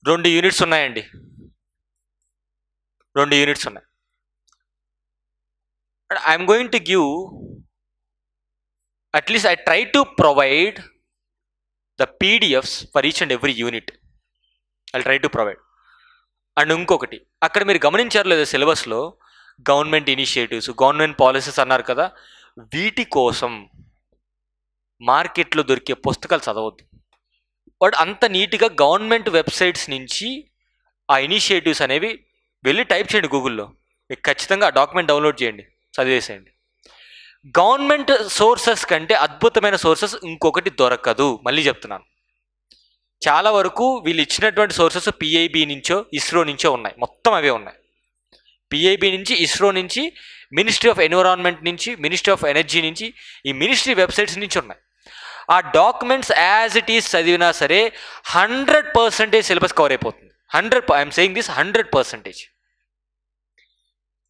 2 units ఉన్నాయండి, 2 units ఉన్నాయి. I'm going to give, at least I try to provide the PDFs for each and every unit. I try to provide. And ఇంకొకటి, అక్కడ మీరు గమనించారు లేదా సిలబస్లో గవర్నమెంట్ ఇనిషియేటివ్స్, గవర్నమెంట్ పాలసీస్ అన్నారు కదా, వీటి కోసం మార్కెట్లో దొరికే పుస్తకాలు చదవద్దు. వాడు అంత నీట్గా గవర్నమెంట్ వెబ్సైట్స్ నుంచి ఆ ఇనిషియేటివ్స్ అనేవి వెళ్ళి టైప్ చేయండి గూగుల్లో, మీకు ఖచ్చితంగా ఆ డాక్యుమెంట్ డౌన్లోడ్ చేయండి, చదివేసేయండి. గవర్నమెంట్ సోర్సెస్ కంటే అద్భుతమైన సోర్సెస్ ఇంకొకటి దొరకదు. మళ్ళీ చెప్తున్నాను, చాలా వరకు వీళ్ళు ఇచ్చినటువంటి సోర్సెస్ పిఐబి నుంచో ఇస్రో నుంచో ఉన్నాయి, మొత్తం అవే ఉన్నాయి. పిఐబి నుంచి, ఇస్రో నుంచి, మినిస్ట్రీ ఆఫ్ ఎన్విరాన్మెంట్ నుంచి, మినిస్ట్రీ ఆఫ్ ఎనర్జీ నుంచి, ఈ మినిస్ట్రీ వెబ్సైట్స్ నుంచి ఉన్నాయి. ఆ డాక్యుమెంట్స్ యాజ్ ఇట్ ఈస్ చదివినా సరే 100% సిలబస్ కవర్ అయిపోతుంది. I'm saying this 100%.